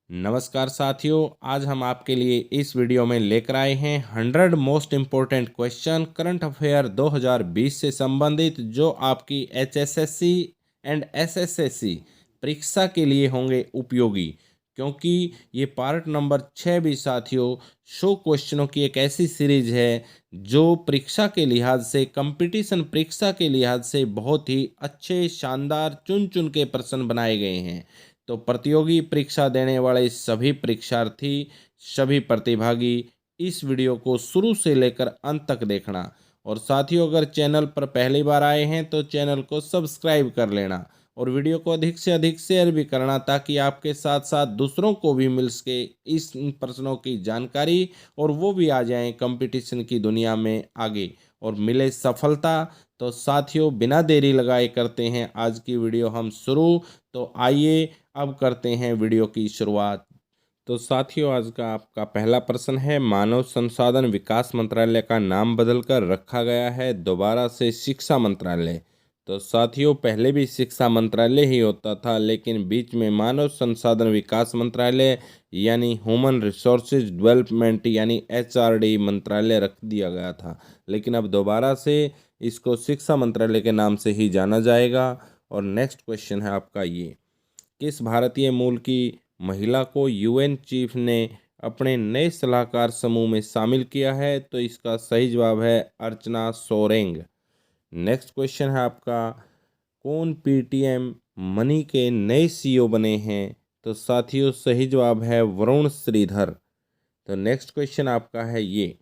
नमस्कार साथियों, आज हम आपके लिए इस वीडियो में लेकर आए हैं 100 most important question current affair 2020 से संबंधित जो आपकी एचएसएससी एंड एसएसएससी परीक्षा के लिए होंगे उपयोगी। क्योंकि ये पार्ट नंबर 6 भी साथियों 100 क्वेश्चनों की एक ऐसी सीरीज है जो परीक्षा के लिहाज से, कंपटीशन परीक्षा के लिहाज से बहुत ही अच्छे, शानदार, चुन चुन के प्रश्न बनाए गए हैं। तो प्रतियोगी परीक्षा देने वाले सभी परीक्षार्थी, सभी प्रतिभागी इस वीडियो को शुरू से लेकर अंत तक देखना। और साथियों, अगर चैनल पर पहली बार आए हैं तो चैनल को सब्सक्राइब कर लेना और वीडियो को अधिक से अधिक शेयर भी करना, ताकि आपके साथ साथ दूसरों को भी मिल सके इस प्रश्नों की जानकारी और वो भी आ जाएं कंपटीशन की दुनिया में आगे और मिले सफलता। तो साथियों, बिना देरी लगाए करते हैं आज की वीडियो हम शुरू। तो आइए अब करते हैं वीडियो की शुरुआत। तो साथियों, आज का आपका पहला प्रश्न है, मानव संसाधन विकास मंत्रालय का नाम बदलकर रखा गया है दोबारा से शिक्षा मंत्रालय। तो साथियों, पहले भी शिक्षा मंत्रालय ही होता था, लेकिन बीच में मानव संसाधन विकास मंत्रालय यानी ह्यूमन रिसोर्सेज डेवलपमेंट यानी एचआरडी मंत्रालय रख दिया गया था। लेकिन अब दोबारा से इसको शिक्षा मंत्रालय के नाम से ही जाना जाएगा। और नेक्स्ट क्वेश्चन है आपका ये, किस भारतीय मूल की महिला को यूएन चीफ ने अपने नए सलाहकार समूह में शामिल किया है? तो इसका सही जवाब है अर्चना सोरेंग। नेक्स्ट क्वेश्चन है आपका, कौन पेटीएम मनी के नए सीईओ बने हैं? तो साथियों, सही जवाब है वरुण श्रीधर। तो नेक्स्ट क्वेश्चन आपका है ये,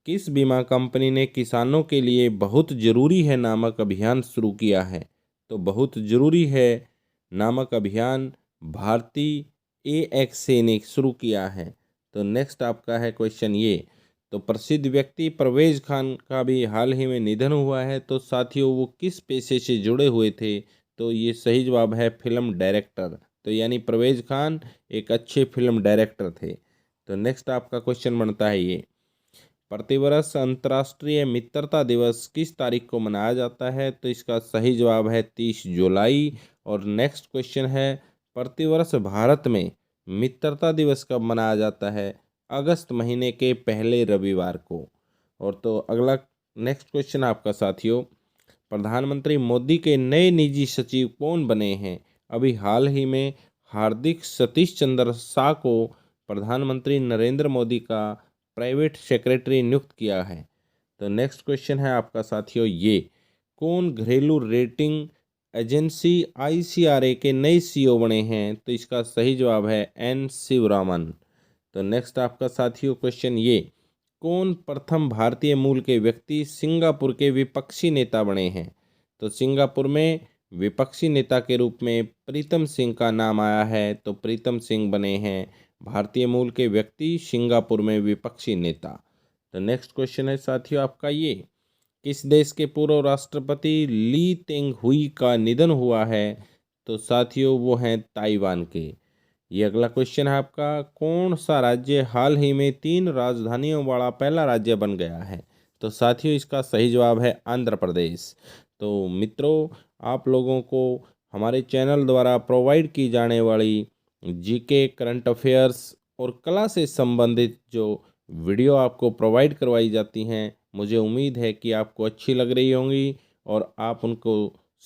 किस बीमा कंपनी ने किसानों के लिए बहुत जरूरी है नामक अभियान शुरू किया है? तो बहुत जरूरी है नामक अभियान भारतीय एएक्से ने शुरू किया है। तो नेक्स्ट आपका है क्वेश्चन ये, तो प्रसिद्ध व्यक्ति परवेज खान का भी हाल ही में निधन हुआ है। तो साथियों, वो किस पेशे से जुड़े हुए थे? तो ये सही जवाब है फिल्म डायरेक्टर। तो यानी परवेज खान एक अच्छे फिल्म डायरेक्टर थे। तो नेक्स्ट आपका क्वेश्चन बनता है ये, प्रतिवर्ष अंतर्राष्ट्रीय मित्रता दिवस किस तारीख को मनाया जाता है? तो इसका सही जवाब है 30 जुलाई। और नेक्स्ट क्वेश्चन है, प्रतिवर्ष भारत में मित्रता दिवस कब मनाया जाता है? अगस्त महीने के पहले रविवार को। और तो अगला नेक्स्ट क्वेश्चन आपका साथियों, प्रधानमंत्री मोदी के नए निजी सचिव कौन बने हैं? अभी हाल ही में हार्दिक सतीश चंद्र शाह को प्रधानमंत्री नरेंद्र मोदी का प्राइवेट सेक्रेटरी नियुक्त किया है। तो नेक्स्ट क्वेश्चन है आपका साथियों ये, कौन घरेलू रेटिंग एजेंसी आईसीआरए के नए सीईओ बने हैं? तो इसका सही जवाब है एन शिवरामन। तो नेक्स्ट आपका साथियों क्वेश्चन ये, कौन प्रथम भारतीय मूल के व्यक्ति सिंगापुर के विपक्षी नेता बने हैं? तो सिंगापुर में विपक्षी नेता के रूप में प्रीतम सिंह का नाम आया है। तो प्रीतम सिंह बने हैं भारतीय मूल के व्यक्ति सिंगापुर में विपक्षी नेता। तो नेक्स्ट क्वेश्चन है साथियों आपका ये, किस देश के पूर्व राष्ट्रपति ली तेंग हुई का निधन हुआ है? तो साथियों, वो हैं ताइवान के। ये अगला क्वेश्चन है आपका, कौन सा राज्य हाल ही में 3 राजधानियों वाला पहला राज्य बन गया है? तो साथियों, इसका सही जवाब है आंध्र प्रदेश। तो मित्रों, आप लोगों को हमारे चैनल द्वारा प्रोवाइड की जाने वाली जीके, करंट अफेयर्स और कला से संबंधित जो वीडियो आपको प्रोवाइड करवाई जाती हैं, मुझे उम्मीद है कि आपको अच्छी लग रही होंगी और आप उनको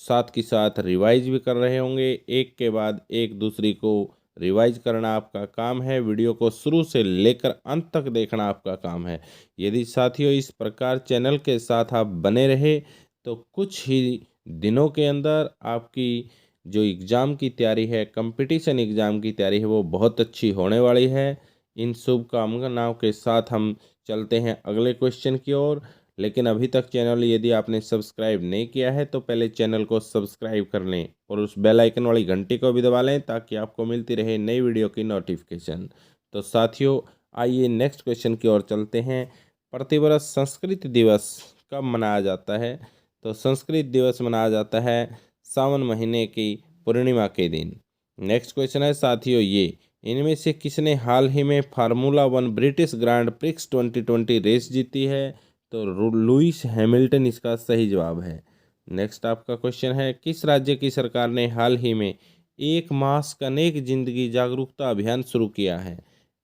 साथ के साथ रिवाइज भी कर रहे होंगे। एक के बाद एक दूसरी को रिवाइज करना आपका काम है, वीडियो को शुरू से लेकर अंत तक देखना आपका काम है। यदि साथियों इस प्रकार चैनल के साथ आप बने रहे तो कुछ ही दिनों के अंदर आपकी जो एग्ज़ाम की तैयारी है, कंपटीशन एग्ज़ाम की तैयारी है, वो बहुत अच्छी होने वाली है। इन शुभकामनाओं के साथ हम चलते हैं अगले क्वेश्चन की ओर। लेकिन अभी तक चैनल यदि आपने सब्सक्राइब नहीं किया है तो पहले चैनल को सब्सक्राइब कर लें और उस बेल आइकन वाली घंटी को भी दबा लें, ताकि आपको मिलती रहे नई वीडियो की नोटिफिकेशन। तो साथियों, आइए नेक्स्ट क्वेश्चन की ओर चलते हैं, प्रतिवर्ष संस्कृत दिवस कब मनाया जाता है? तो संस्कृत दिवस मनाया जाता है सावन महीने की पूर्णिमा के दिन। नेक्स्ट क्वेश्चन है साथियों ये, इनमें से किसने हाल ही में formula 1 British grand prix 2020 race जीती है? तो लुइस हैमिल्टन इसका सही जवाब है। नेक्स्ट आपका क्वेश्चन है, किस राज्य की सरकार ने हाल ही में एक मास्क अनेक जिंदगी जागरूकता अभियान शुरू किया है?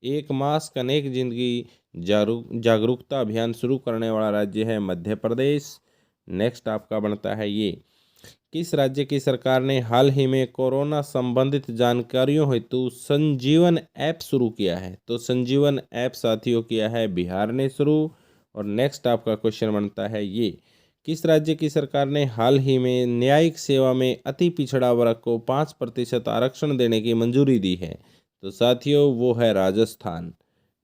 एक मास्क अनेक जिंदगी जागरूकता अभियान शुरू करने वाला राज्य है मध्य प्रदेश। नेक्स्ट आपका बनता है ये, किस राज्य की सरकार ने हाल ही में कोरोना संबंधित जानकारियों हेतु संजीवन ऐप शुरू किया है? तो संजीवन ऐप साथियों किया है बिहार ने शुरू। और नेक्स्ट आपका क्वेश्चन बनता है ये, किस राज्य की सरकार ने हाल ही में न्यायिक सेवा में अति पिछड़ा वर्ग को 5% आरक्षण देने की मंजूरी दी है? तो साथियों वो है राजस्थान।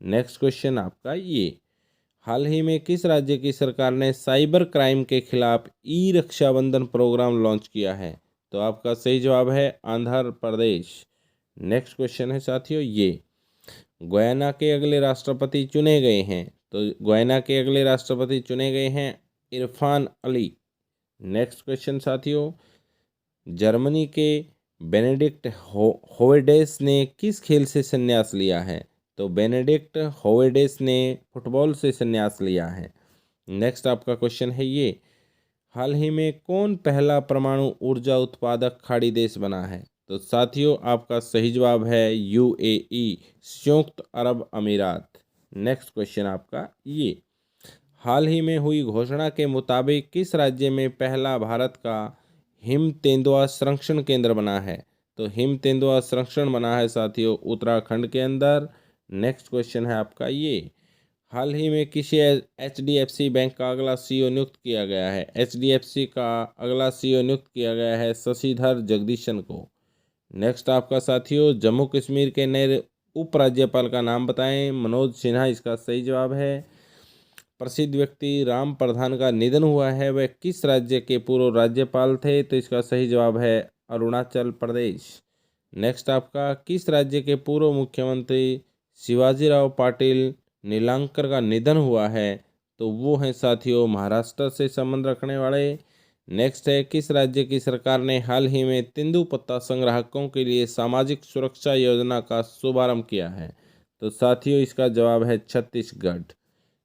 नेक्स्ट क्वेश्चन आपका ये, हाल ही में किस राज्य की सरकार ने साइबर क्राइम के खिलाफ ई रक्षाबंधन प्रोग्राम लॉन्च किया है? तो आपका सही जवाब है आंध्र प्रदेश। नेक्स्ट क्वेश्चन है साथियों ये, गयाना के अगले राष्ट्रपति चुने गए हैं? तो गयाना के अगले राष्ट्रपति चुने गए हैं इरफान अली। नेक्स्ट क्वेश्चन साथियों, जर्मनी के बेनेडिक्ट होवेडेस ने किस खेल से संन्यास लिया है? तो बेनेडिक्ट होवेडेस ने फुटबॉल से संन्यास लिया है। नेक्स्ट आपका क्वेश्चन है ये, हाल ही में कौन पहला परमाणु ऊर्जा उत्पादक खाड़ी देश बना है? तो साथियों आपका सही जवाब है यूएई, संयुक्त अरब अमीरात। नेक्स्ट क्वेश्चन आपका ये, हाल ही में हुई घोषणा के मुताबिक किस राज्य में पहला भारत का हिम तेंदुआ संरक्षण केंद्र बना है? तो हिम तेंदुआ संरक्षण बना है साथियों उत्तराखंड के अंदर। नेक्स्ट क्वेश्चन है आपका ये, हाल ही में किसी एचडीएफसी बैंक का अगला सीईओ नियुक्त किया गया है? एचडीएफसी का अगला सीईओ नियुक्त किया गया है शशिधर जगदीशन को। नेक्स्ट आपका साथियों, जम्मू कश्मीर के नए उपराज्यपाल का नाम बताएं? मनोज सिन्हा इसका सही जवाब है। प्रसिद्ध व्यक्ति राम प्रधान का निधन हुआ है, वह किस राज्य के पूर्व राज्यपाल थे? तो इसका सही जवाब है अरुणाचल प्रदेश। नेक्स्ट आपका, किस राज्य के पूर्व मुख्यमंत्री शिवाजीराव पाटिल नीलांकर का निधन हुआ है? तो वो हैं साथियों महाराष्ट्र से संबंध रखने वाले। नेक्स्ट है, किस राज्य की सरकार ने हाल ही में तेंदुपत्ता संग्राहकों के लिए सामाजिक सुरक्षा योजना का शुभारंभ किया है? तो साथियों इसका जवाब है छत्तीसगढ़।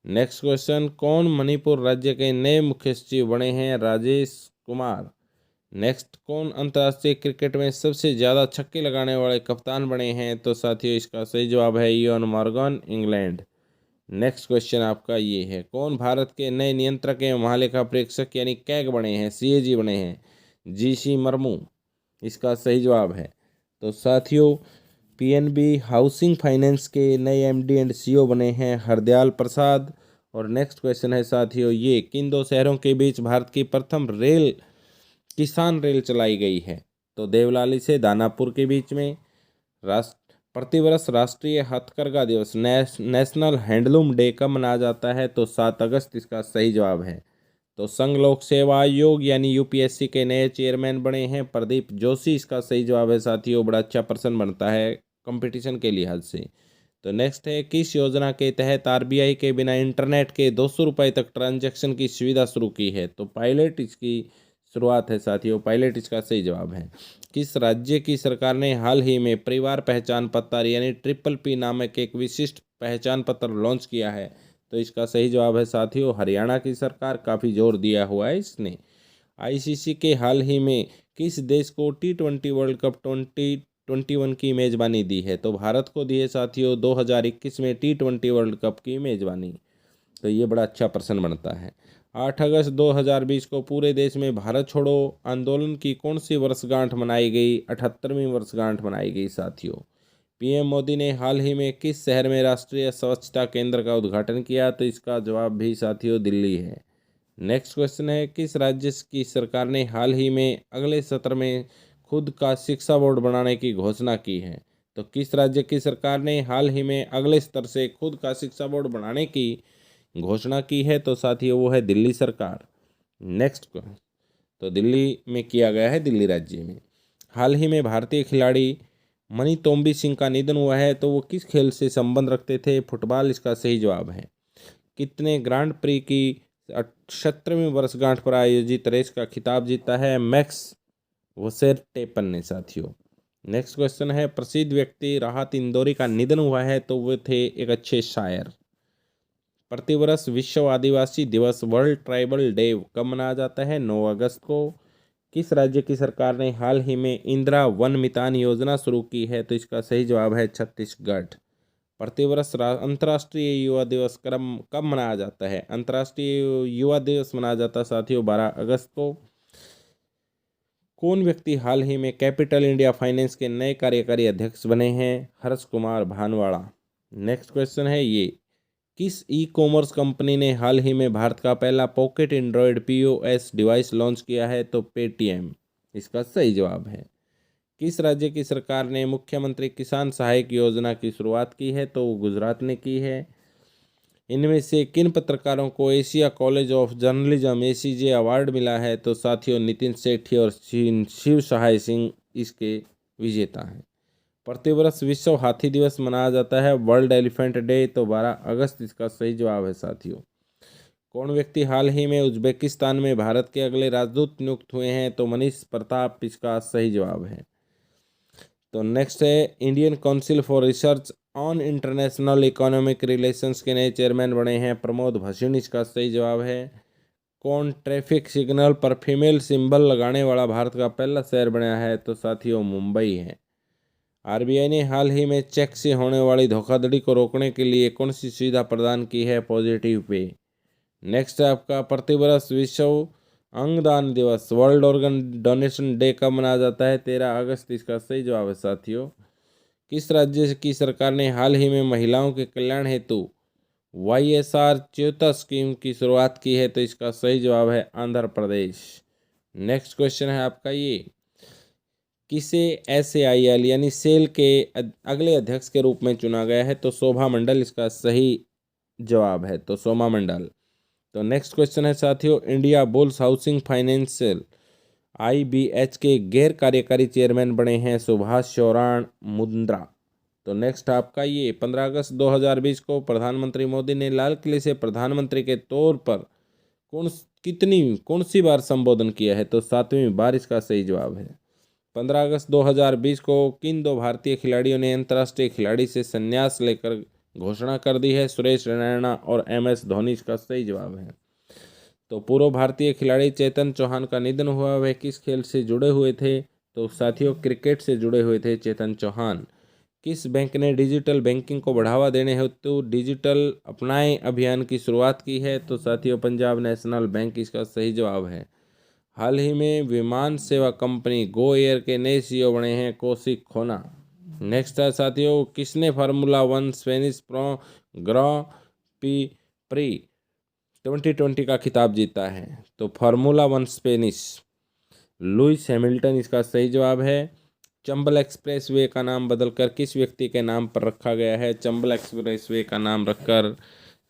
नेक्स्ट क्वेश्चन, कौन मणिपुर राज्य के नए मुख्य सचिव बने हैं? राजेश कुमार। नेक्स्ट, कौन अंतर्राष्ट्रीय क्रिकेट में सबसे ज़्यादा छक्के लगाने वाले कप्तान बने हैं? तो साथियों इसका सही जवाब है Eoin Morgan, England. Next question आपका ये है, कौन भारत के नए नियंत्रक एवं महालेखा प्रेक्षक यानी कैग बने हैं, सीएजी बने हैं? जीसी मर्मू इसका सही जवाब है। तो साथियों पीएनबी हाउसिंग फाइनेंस के नए एमडी एंड सीईओ बने हैं हरदयाल प्रसाद। और नेक्स्ट क्वेश्चन है साथियों ये, किन दो शहरों के बीच भारत की प्रथम किसान रेल चलाई गई है? तो देवलाली से दानापुर के बीच में। प्रतिवर्ष राष्ट्रीय हथकरघा दिवस नेशनल हैंडलूम डे कब मनाया जाता है? तो 7 अगस्त इसका सही जवाब है। तो संघ लोक सेवा आयोग यानी यूपीएससी के नए चेयरमैन बने हैं प्रदीप जोशी, इसका सही जवाब है साथियों। बड़ा अच्छा पर्सन बनता है कंपटीशन के लिहाज से। तो नेक्स्ट है, किस योजना के तहत आरबीआई के बिना इंटरनेट के 200 रुपये तक ट्रांजैक्शन की सुविधा शुरू की है? तो पायलट इसकी शुरुआत है साथियों, पायलट इसका सही जवाब है। किस राज्य की सरकार ने हाल ही में परिवार पहचान पत्र यानी PPP नामक एक विशिष्ट पहचान पत्र लॉन्च किया है? तो इसका सही जवाब है साथियों हरियाणा की सरकार, काफ़ी जोर दिया हुआ है इसने। आईसीसी के हाल ही में किस देश को T20 वर्ल्ड कप 2021 की मेज़बानी दी है? तो भारत को दी है साथियों 2021 में T20 वर्ल्ड कप की मेज़बानी। तो ये बड़ा अच्छा प्रश्न बनता है। 8 अगस्त 2020 को पूरे देश में भारत छोड़ो आंदोलन की कौन सी वर्षगांठ मनाई गई? 78वीं वर्षगांठ मनाई गई साथियों। पीएम मोदी ने हाल ही में किस शहर में राष्ट्रीय स्वच्छता केंद्र का उद्घाटन किया? तो इसका जवाब भी साथियों दिल्ली है। नेक्स्ट क्वेश्चन है, किस राज्य की सरकार ने हाल ही में अगले सत्र में खुद का शिक्षा बोर्ड बनाने की घोषणा की है? तो किस राज्य की सरकार ने हाल ही में अगले स्तर से खुद का शिक्षा बोर्ड बनाने की घोषणा की है? तो साथियों वो है दिल्ली सरकार। नेक्स्ट, तो दिल्ली में किया गया है, दिल्ली राज्य में। हाल ही में भारतीय खिलाड़ी मनी तोम्बी सिंह का निधन हुआ है, तो वो किस खेल से संबंध रखते थे? फुटबॉल इसका सही जवाब है। कितने ग्रांड प्री की 78वीं वर्षगांठ पर आयोजित रेस का खिताब जीता है? मैक्स वर्स्टेपन ने साथियों। नेक्स्ट क्वेश्चन है, प्रसिद्ध व्यक्ति राहत इंदौरी का निधन हुआ है, तो वो थे एक अच्छे शायर। प्रतिवर्ष विश्व आदिवासी दिवस वर्ल्ड ट्राइबल डे कब मनाया जाता है? 9 अगस्त को। किस राज्य की सरकार ने हाल ही में इंदिरा वन मितान योजना शुरू की है? तो इसका सही जवाब है छत्तीसगढ़। प्रतिवर्ष अंतर्राष्ट्रीय युवा दिवस कब मनाया जाता है? अंतर्राष्ट्रीय युवा दिवस मनाया जाता है साथियों 12 अगस्त को। कौन व्यक्ति हाल ही में कैपिटल इंडिया फाइनेंस के नए कार्यकारी अध्यक्ष बने हैं? हर्ष कुमार भानवाड़ा। नेक्स्ट क्वेश्चन है ये, किस ई कॉमर्स कंपनी ने हाल ही में भारत का पहला pocket Android POS device launch किया है? तो पेटीएम इसका सही जवाब है। किस राज्य की सरकार ने मुख्यमंत्री किसान सहायक योजना की शुरुआत की है? तो गुजरात ने की है। इनमें से किन पत्रकारों को Asia college of journalism ACJ award मिला है? तो साथियों नितिन सेठी और शिव सहाय सिंह इसके विजेता हैं। प्रतिवर्ष विश्व हाथी दिवस मनाया जाता है, वर्ल्ड एलिफेंट डे, तो 12 अगस्त इसका सही जवाब है साथियों। कौन व्यक्ति हाल ही में उज्बेकिस्तान में भारत के अगले राजदूत नियुक्त हुए हैं? तो मनीष प्रताप इसका सही जवाब है। तो नेक्स्ट है, Indian council for research on international economic relations के नए चेयरमैन बने हैं प्रमोद भसीन, इसका सही जवाब है। कौन ट्रैफिक सिग्नल पर फीमेल सिंबल लगाने वाला भारत का पहला शहर बना है? तो साथियों मुंबई है। आरबीआई ने हाल ही में चेक से होने वाली धोखाधड़ी को रोकने के लिए कौन सी सुविधा प्रदान की है? Positive pay. नेक्स्ट है आपका, प्रतिवर्ष विश्व अंगदान दिवस वर्ल्ड ऑर्गन डोनेशन डे कब मनाया जाता है? 13 अगस्त इसका सही जवाब है साथियों। किस राज्य की सरकार ने हाल ही में महिलाओं के कल्याण हेतु वाईएसआर च्योता स्कीम की शुरुआत की है? तो इसका सही जवाब है आंध्र प्रदेश। नेक्स्ट क्वेश्चन है आपका ये, किसे SAIL यानी सेल के अगले अध्यक्ष के रूप में चुना गया है? तो शोभा मंडल इसका सही जवाब है, तो शोभा मंडल। तो नेक्स्ट क्वेश्चन है साथियों, India bulls housing financial IBH के गैर कार्यकारी चेयरमैन बने हैं सुभाष चौहान मुंद्रा। तो नेक्स्ट आपका ये, 15 अगस्त 2020 को प्रधानमंत्री मोदी ने लाल किले से प्रधानमंत्री के तौर पर कौन सी बार संबोधन किया है? तो 7वीं बार इसका सही जवाब है। 15 अगस्त 2020 को किन दो भारतीय खिलाड़ियों ने अंतर्राष्ट्रीय खिलाड़ी से संन्यास लेकर घोषणा कर दी है? सुरेश रैना और MS धोनी इसका सही जवाब है। तो पूर्व भारतीय खिलाड़ी चेतन चौहान का निधन हुआ, वह किस खेल से जुड़े हुए थे? तो साथियों क्रिकेट से जुड़े हुए थे चेतन चौहान। किस बैंक ने डिजिटल बैंकिंग को बढ़ावा देने हेतु डिजिटल अपनाए अभियान की शुरुआत की है? तो साथियों पंजाब नेशनल बैंक इसका सही जवाब है। हाल ही में विमान सेवा कंपनी गो एयर के नए CEO बने हैं कौशिक खोना। नेक्स्ट है साथियों, किसने formula 1 Spanish pro grand pre 2020 का खिताब जीता है? तो फार्मूला 1 स्पेनिश लुइस हैमिल्टन इसका सही जवाब है। चंबल एक्सप्रेसवे का नाम बदलकर किस व्यक्ति के नाम पर रखा गया है? चंबल एक्सप्रेसवे का नाम रखकर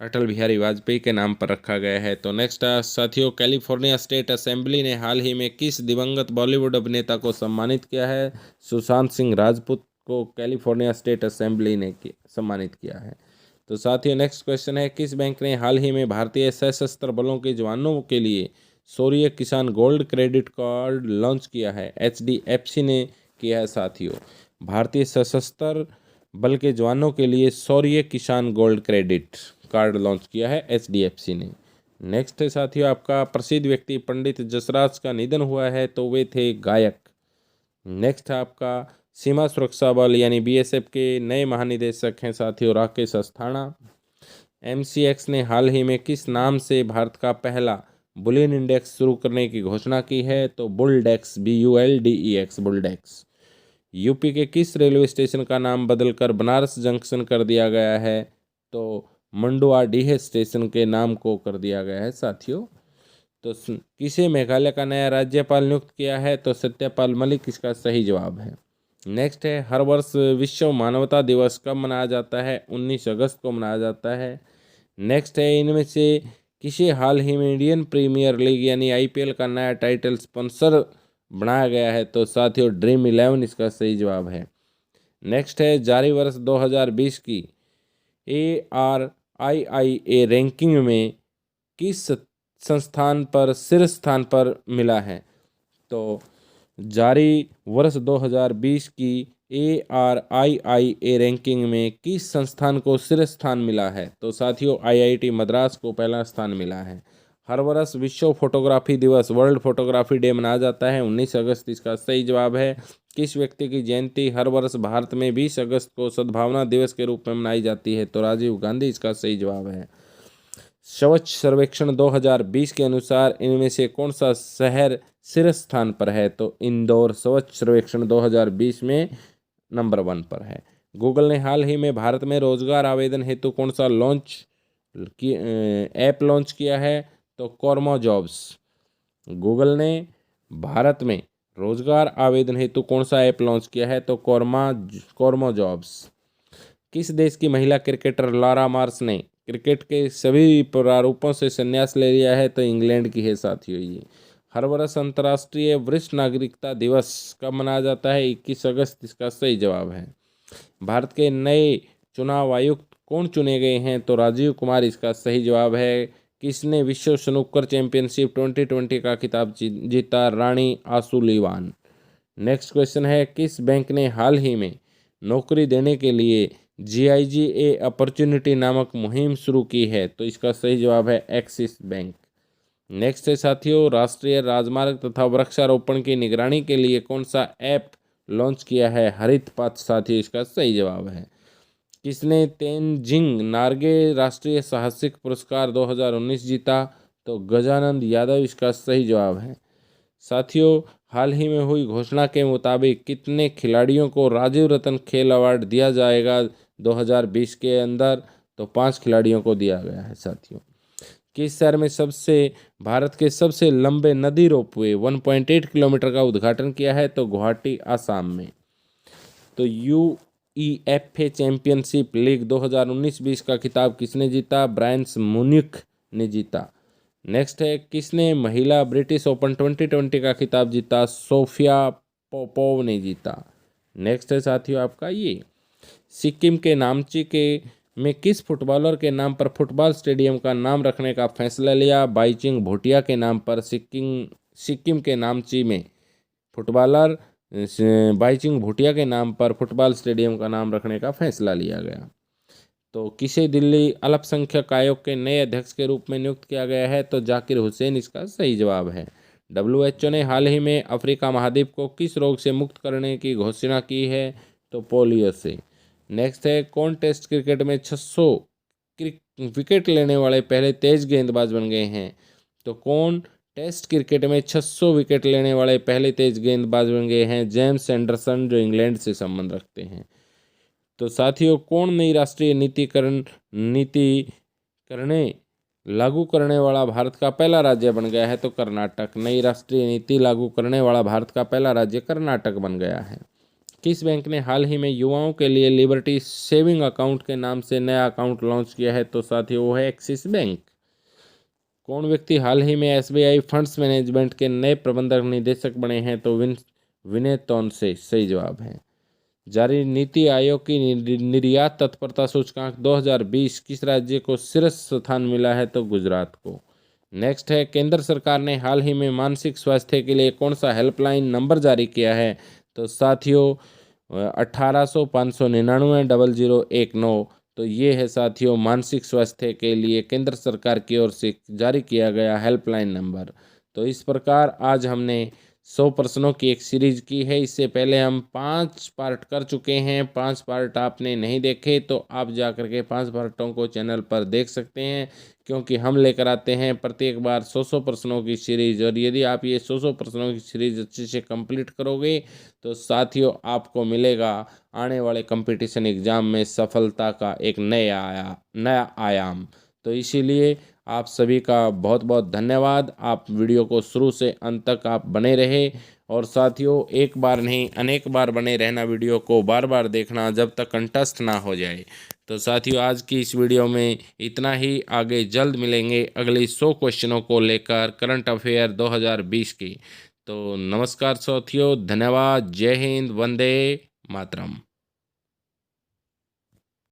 अटल बिहारी वाजपेयी के नाम पर रखा गया है। तो नेक्स्ट साथियों, कैलिफोर्निया स्टेट असेंबली ने हाल ही में किस दिवंगत बॉलीवुड अभिनेता को सम्मानित किया है? सुशांत सिंह राजपूत को कैलिफोर्निया स्टेट असेंबली ने सम्मानित किया है। तो साथियों नेक्स्ट क्वेश्चन है, किस बैंक ने हाल ही में भारतीय सशस्त्र बलों के जवानों के लिए शौर्य किसान गोल्ड क्रेडिट कार्ड लॉन्च किया है? HDFC ने किया है साथियों। भारतीय सशस्त्र बल के जवानों के लिए शौर्य किसान गोल्ड क्रेडिट कार्ड लॉन्च किया है HDFC ने। नेक्स्ट है साथियों आपका, प्रसिद्ध व्यक्ति पंडित जसराज का निधन हुआ है, तो वे थे गायक। नेक्स्ट है आपका, सीमा सुरक्षा बल यानी BSF के नए महानिदेशक हैं साथियों राकेश अस्थाना। MCX ने हाल ही में किस नाम से भारत का पहला बुलियन इंडेक्स शुरू करने की घोषणा की है? तो बुलडेक्स BULDEX बुलडेक्स। यूपी के किस रेलवे स्टेशन का नाम बदलकर बनारस जंक्शन कर दिया गया है? तो मंडुआडीह स्टेशन के नाम को कर दिया गया है साथियों। तो किसे मेघालय का नया राज्यपाल नियुक्त किया है? तो सत्यपाल मलिक इसका सही जवाब है। नेक्स्ट है, हर वर्ष विश्व मानवता दिवस कब मनाया जाता है? 19 अगस्त को मनाया जाता है। नेक्स्ट है, इनमें से किसे हाल ही में इंडियन प्रीमियर लीग यानी IPL का नया टाइटल स्पॉन्सर बनाया गया है? तो साथियों ड्रीम 11 इसका सही जवाब है। नेक्स्ट है, जारी वर्ष 2020 की ARIIA रैंकिंग में किस संस्थान पर शीर्ष स्थान पर मिला है? तो जारी वर्ष 2020 की ARIIA रैंकिंग में किस संस्थान को शीर्ष स्थान मिला है? तो साथियों IIT मद्रास को पहला स्थान मिला है। हर वर्ष विश्व फोटोग्राफी दिवस वर्ल्ड फोटोग्राफी डे मनाया जाता है 19 अगस्त इसका सही जवाब है। किस व्यक्ति की जयंती हर वर्ष भारत में 20 अगस्त को सद्भावना दिवस के रूप में मनाई जाती है? तो राजीव गांधी इसका सही जवाब है। स्वच्छ सर्वेक्षण 2020 के अनुसार इनमें से कौन सा शहर शीर्ष स्थान पर है? तो इंदौर स्वच्छ सर्वेक्षण 2020 में नंबर 1 पर है। गूगल ने हाल ही में भारत में रोजगार आवेदन हेतु कौन सा ऐप लॉन्च किया है? तो कॉर्मा जॉब्स। गूगल ने भारत में रोजगार आवेदन हेतु कौन सा ऐप लॉन्च किया है? तो कॉर्मा जॉब्स। किस देश की महिला क्रिकेटर लारा मार्श ने क्रिकेट के सभी प्रारूपों से संन्यास ले लिया है? तो इंग्लैंड की है साथियों ये। हर वर्ष अंतर्राष्ट्रीय वरिष्ठ नागरिकता दिवस कब मनाया जाता है? 21 अगस्त इसका सही जवाब है। भारत के नए चुनाव आयुक्त कौन चुने गए हैं? तो राजीव कुमार इसका सही जवाब है। किसने विश्व स्नूकर चैंपियनशिप 2020 का खिताब जीता? रानी आसुलीवान। नेक्स्ट क्वेश्चन है, किस बैंक ने हाल ही में नौकरी देने के लिए GIGA अपॉर्चुनिटी नामक मुहिम शुरू की है? तो इसका सही जवाब है एक्सिस बैंक। नेक्स्ट है साथियों, राष्ट्रीय राजमार्ग तथा वृक्षारोपण की निगरानी के लिए कौन सा ऐप लॉन्च किया है? हरित पथ साथियों इसका सही जवाब है। किसने तेनजिंग नार्गे राष्ट्रीय साहसिक पुरस्कार 2019 जीता? तो गजानंद यादव इसका सही जवाब है। साथियों, हाल ही में हुई घोषणा के मुताबिक कितने खिलाड़ियों को राजीव रत्न खेल अवार्ड दिया जाएगा 2020 के अंदर? तो 5 खिलाड़ियों को दिया गया है साथियों। किस शहर में भारत के सबसे लंबे नदी रोपवे 1.8 किलोमीटर का उद्घाटन किया है? तो गुवाहाटी आसाम में। तो UEFA चैंपियनशिप लीग 2019-20 का खिताब किसने जीता? ब्रायन मुनिक ने जीता। नेक्स्ट है, किसने महिला ब्रिटिश ओपन 2020 का खिताब जीता? सोफिया पोपोव ने जीता। नेक्स्ट है साथियों आपका ये, सिक्किम के नामची में किस फुटबॉलर के नाम पर फुटबॉल स्टेडियम का नाम रखने का फैसला लिया? बाइचिंग भूटिया के नाम पर सिक्किम के नामची में फुटबॉलर बाइचिंग भूटिया के नाम पर फुटबॉल स्टेडियम का नाम रखने का फैसला लिया गया। तो किसे दिल्ली अल्पसंख्यक आयोग के नए अध्यक्ष के रूप में नियुक्त किया गया है? तो जाकिर हुसैन इसका सही जवाब है। WHO ने हाल ही में अफ्रीका महाद्वीप को किस रोग से मुक्त करने की घोषणा की है? तो पोलियो से। नेक्स्ट है, कौन टेस्ट क्रिकेट में 600 विकेट लेने वाले पहले तेज गेंदबाज बन गए हैं? तो कौन टेस्ट क्रिकेट में 600 विकेट लेने वाले पहले तेज गेंदबाज बन गए हैं? जेम्स एंडरसन, जो इंग्लैंड से संबंध रखते हैं। तो साथियों, कौन नई राष्ट्रीय नीति करने लागू करने वाला भारत का पहला राज्य बन गया है? तो कर्नाटक। नई राष्ट्रीय नीति लागू करने वाला भारत का पहला राज्य कर्नाटक बन गया है। किस बैंक ने हाल ही में युवाओं के लिए लिबर्टी सेविंग अकाउंट के नाम से नया अकाउंट लॉन्च किया है? तो साथियों वो है एक्सिस बैंक। कौन व्यक्ति हाल ही में SBI फंड्स मैनेजमेंट के नए प्रबंधक निदेशक बने हैं? तो विनय तोनसे सही जवाब है। जारी नीति आयोग की निर्यात तत्परता सूचकांक 2020 किस राज्य को शीर्ष स्थान मिला है? तो गुजरात को। नेक्स्ट है, केंद्र सरकार ने हाल ही में मानसिक स्वास्थ्य के लिए कौन सा हेल्पलाइन नंबर जारी किया है? तो साथियों 1800-599-0019। तो ये है साथियों मानसिक स्वास्थ्य के लिए केंद्र सरकार की ओर से जारी किया गया हेल्पलाइन नंबर। तो इस प्रकार आज हमने 100 प्रश्नों की एक सीरीज की है। इससे पहले हम 5 पार्ट कर चुके हैं। 5 पार्ट आपने नहीं देखे तो आप जा कर के 5 पार्टों को चैनल पर देख सकते हैं, क्योंकि हम लेकर आते हैं प्रत्येक बार 100 प्रश्नों की सीरीज। और यदि आप ये 100 प्रश्नों की सीरीज अच्छे से कंप्लीट करोगे तो साथियों आपको मिलेगा आने वाले कंपटीशन एग्जाम में सफलता का एक नया आयाम। तो इसीलिए आप सभी का बहुत बहुत धन्यवाद। आप वीडियो को शुरू से अंत तक आप बने रहे, और साथियों एक बार नहीं अनेक बार बने रहना, वीडियो को बार बार देखना जब तक कंठस्थ ना हो जाए। तो साथियों आज की इस वीडियो में इतना ही। आगे जल्द मिलेंगे अगले 100 क्वेश्चनों को लेकर करंट अफेयर 2020 की। तो नमस्कार साथियों, धन्यवाद, जय हिंद, वंदे मातरम।